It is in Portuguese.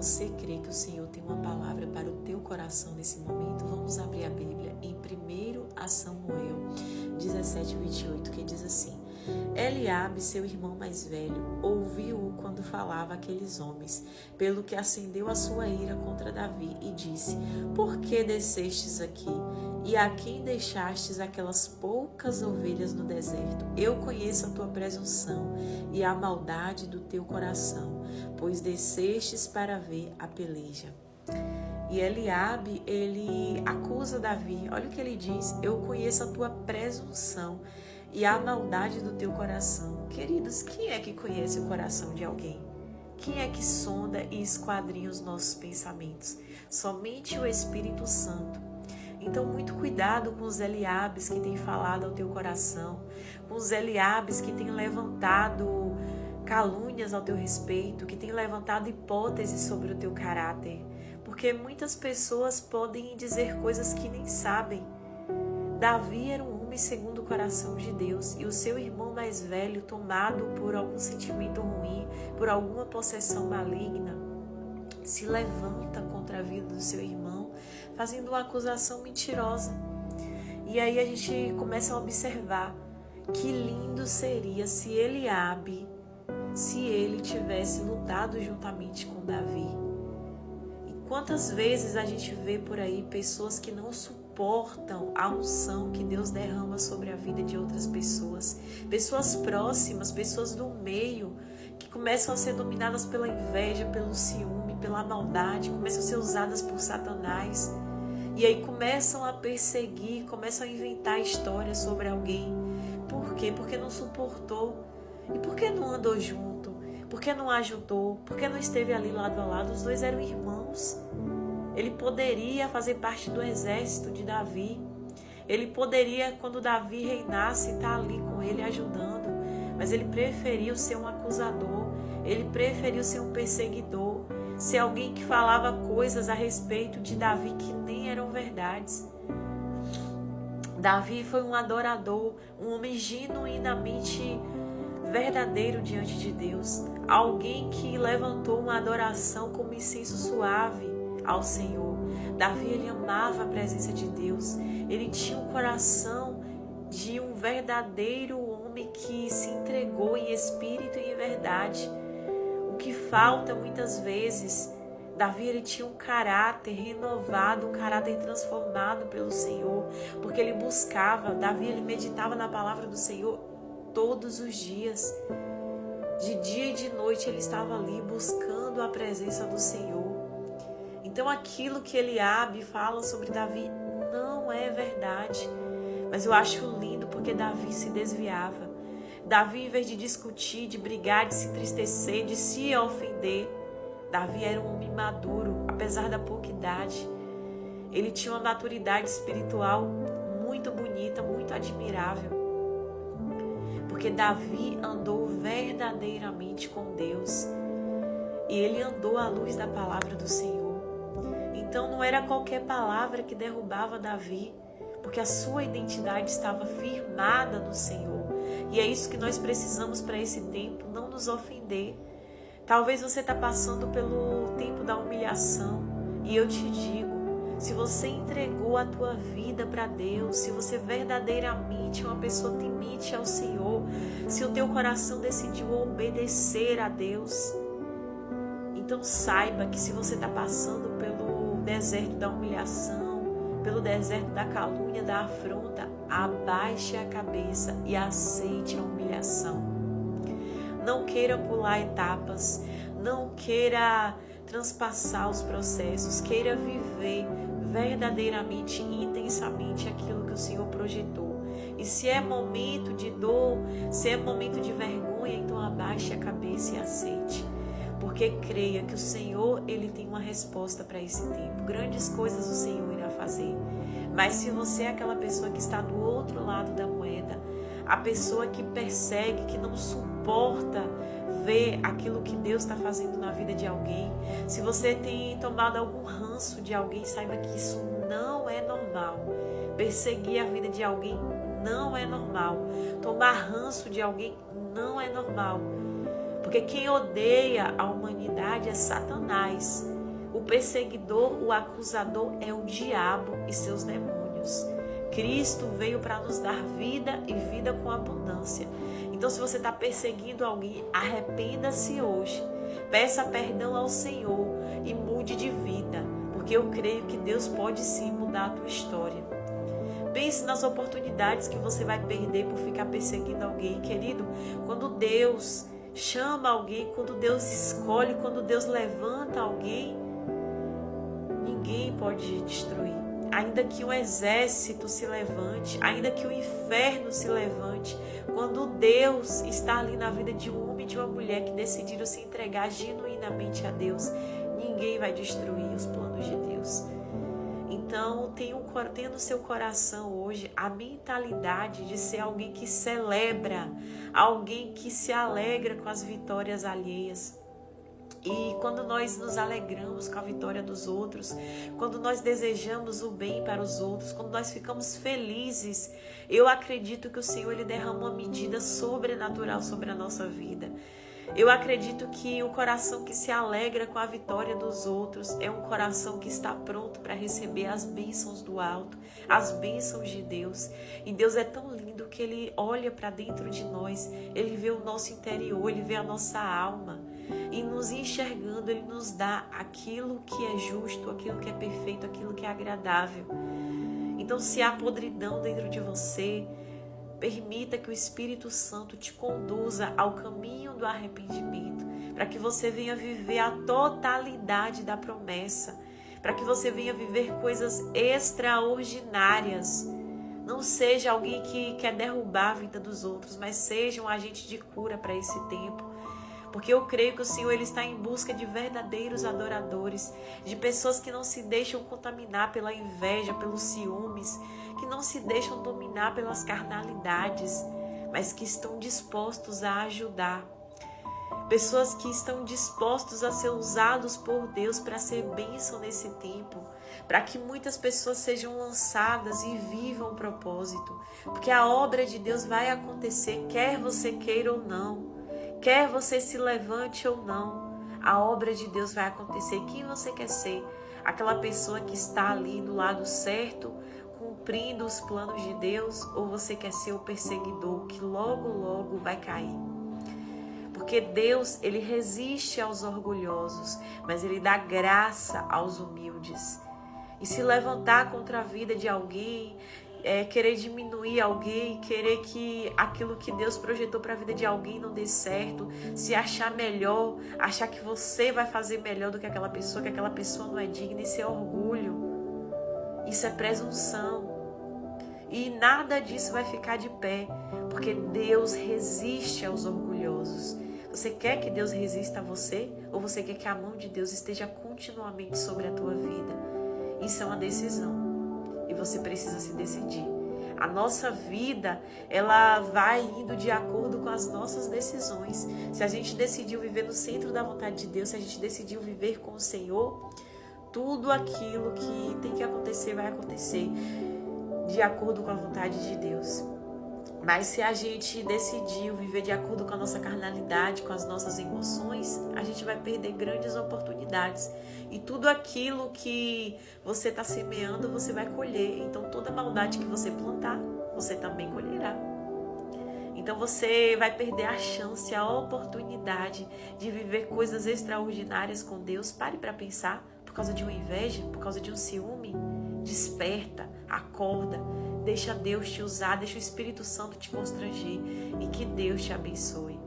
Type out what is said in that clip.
você crê que o Senhor tem uma palavra para o teu coração nesse momento, vamos abrir a Bíblia em 1 Samuel 17:28, que diz assim: Eliabe, seu irmão mais velho, ouviu-o quando falava aqueles homens, pelo que acendeu a sua ira contra Davi e disse: Por que descestes aqui? E a quem deixastes aquelas poucas ovelhas no deserto? Eu conheço a tua presunção e a maldade do teu coração, pois descestes para ver a peleja. E Eliabe, ele acusa Davi. Olha o que ele diz: eu conheço a tua presunção e a maldade do teu coração. Queridos, quem é que conhece o coração de alguém? Quem é que sonda e esquadrinha os nossos pensamentos? Somente o Espírito Santo. Então, muito cuidado com os Eliabes que têm falado ao teu coração, com os Eliabes que têm levantado calúnias ao teu respeito, que têm levantado hipóteses sobre o teu caráter, porque muitas pessoas podem dizer coisas que nem sabem. Davi era um homem segundo o coração de Deus, e o seu irmão mais velho, tomado por algum sentimento ruim, por alguma possessão maligna, se levanta contra a vida do seu irmão, fazendo uma acusação mentirosa. E aí a gente começa a observar que lindo seria se Eliabe, se ele tivesse lutado juntamente com Davi. E quantas vezes a gente vê por aí pessoas que não suportam a unção que Deus derrama sobre a vida de outras pessoas, pessoas próximas, pessoas do meio, que começam a ser dominadas pela inveja, pelo ciúme, pela maldade, começam a ser usadas por Satanás. E aí começam a perseguir, começam a inventar histórias sobre alguém. Por quê? Porque não suportou. E por que não andou junto? Por que não ajudou? Por que não esteve ali lado a lado? Os dois eram irmãos. Ele poderia fazer parte do exército de Davi. Ele poderia, quando Davi reinasse, estar ali com ele ajudando. Mas ele preferiu ser um acusador. Ele preferiu ser um perseguidor. Ser alguém que falava coisas a respeito de Davi que nem eram verdades. Davi foi um adorador, um homem genuinamente verdadeiro diante de Deus. Alguém que levantou uma adoração como incenso suave ao Senhor. Davi, ele amava a presença de Deus. Ele tinha um coração de um verdadeiro homem que se entregou em espírito e em verdade. O que falta muitas vezes, Davi, ele tinha um caráter renovado, um caráter transformado pelo Senhor, porque ele buscava, Davi, ele meditava na palavra do Senhor todos os dias. De dia e de noite ele estava ali buscando a presença do Senhor. Então aquilo que Eliabe fala sobre Davi não é verdade. Mas eu acho lindo porque Davi se desviava. Davi, em vez de discutir, de brigar, de se entristecer, de se ofender, Davi era um homem maduro, apesar da pouca idade. Ele tinha uma maturidade espiritual muito bonita, muito admirável. Porque Davi andou verdadeiramente com Deus. E ele andou à luz da palavra do Senhor. Então não era qualquer palavra que derrubava Davi, porque a sua identidade estava firmada no Senhor. E é isso que nós precisamos para esse tempo, não nos ofender. Talvez você está passando pelo tempo da humilhação. E eu te digo, se você entregou a tua vida para Deus, se você verdadeiramente é uma pessoa temente ao Senhor, se o teu coração decidiu obedecer a Deus, então saiba que se você está passando pelo deserto da humilhação, pelo deserto da calúnia, da afronta, abaixe a cabeça e aceite a humilhação. Não queira pular etapas, não queira transpassar os processos, queira viver verdadeiramente, intensamente aquilo que o Senhor projetou. E se é momento de dor, se é momento de vergonha, então abaixe a cabeça e aceite. Porque creia que o Senhor, ele tem uma resposta para esse tempo. Grandes coisas o Senhor irá fazer. Mas se você é aquela pessoa que está do outro lado da moeda, a pessoa que persegue, que não suporta ver aquilo que Deus está fazendo na vida de alguém, se você tem tomado algum ranço de alguém, saiba que isso não é normal. Perseguir a vida de alguém não é normal. Tomar ranço de alguém não é normal. Porque quem odeia a humanidade é Satanás. O perseguidor, o acusador é o diabo e seus demônios. Cristo veio para nos dar vida e vida com abundância. Então, se você está perseguindo alguém, arrependa-se hoje. Peça perdão ao Senhor e mude de vida, porque eu creio que Deus pode sim mudar a tua história. Pense nas oportunidades que você vai perder por ficar perseguindo alguém, querido. Quando Deus chama alguém, quando Deus escolhe, quando Deus levanta alguém, ninguém pode destruir. Ainda que um exército se levante, ainda que o inferno se levante, quando Deus está ali na vida de um homem e de uma mulher que decidiram se entregar genuinamente a Deus, ninguém vai destruir os planos de Deus. Então, tenha no seu coração hoje a mentalidade de ser alguém que celebra, alguém que se alegra com as vitórias alheias. E quando nós nos alegramos com a vitória dos outros, quando nós desejamos o bem para os outros, quando nós ficamos felizes, eu acredito que o Senhor ele derrama uma medida sobrenatural sobre a nossa vida. Eu acredito que o coração que se alegra com a vitória dos outros é um coração que está pronto para receber as bênçãos do alto, as bênçãos de Deus. E Deus é tão lindo que Ele olha para dentro de nós, Ele vê o nosso interior, Ele vê a nossa alma. E nos enxergando, Ele nos dá aquilo que é justo, aquilo que é perfeito, aquilo que é agradável. Então, se há podridão dentro de você, permita que o Espírito Santo te conduza ao caminho do arrependimento, para que você venha viver a totalidade da promessa, para que você venha viver coisas extraordinárias. Não seja alguém que quer derrubar a vida dos outros, mas seja um agente de cura para esse tempo. Porque eu creio que o Senhor ele está em busca de verdadeiros adoradores, de pessoas que não se deixam contaminar pela inveja, pelos ciúmes, que não se deixam dominar pelas carnalidades, mas que estão dispostos a ajudar. Pessoas que estão dispostos a ser usados por Deus para ser bênção nesse tempo, para que muitas pessoas sejam lançadas e vivam o propósito. Porque a obra de Deus vai acontecer, quer você queira ou não. Quer você se levante ou não, a obra de Deus vai acontecer. Quem você quer ser? Aquela pessoa que está ali do lado certo, cumprindo os planos de Deus? Ou você quer ser o perseguidor que logo, logo vai cair? Porque Deus, Ele resiste aos orgulhosos, mas Ele dá graça aos humildes. E se levantar contra a vida de alguém, querer diminuir alguém, querer que aquilo que Deus projetou para a vida de alguém não dê certo, se achar melhor, achar que você vai fazer melhor do que aquela pessoa não é digna, isso é orgulho, isso é presunção. E nada disso vai ficar de pé, porque Deus resiste aos orgulhosos. Você quer que Deus resista a você? Ou você quer que a mão de Deus esteja continuamente sobre a tua vida? Isso é uma decisão. E você precisa se decidir. A nossa vida, ela vai indo de acordo com as nossas decisões. Se a gente decidiu viver no centro da vontade de Deus, se a gente decidiu viver com o Senhor, tudo aquilo que tem que acontecer vai acontecer de acordo com a vontade de Deus. Mas se a gente decidiu viver de acordo com a nossa carnalidade, com as nossas emoções, a gente vai perder grandes oportunidades. E tudo aquilo que você está semeando, você vai colher. Então toda maldade que você plantar, você também colherá. Então você vai perder a chance, a oportunidade de viver coisas extraordinárias com Deus. Pare para pensar, por causa de uma inveja, por causa de um ciúme. Desperta, acorda, deixa Deus te usar, deixa o Espírito Santo te constranger e que Deus te abençoe.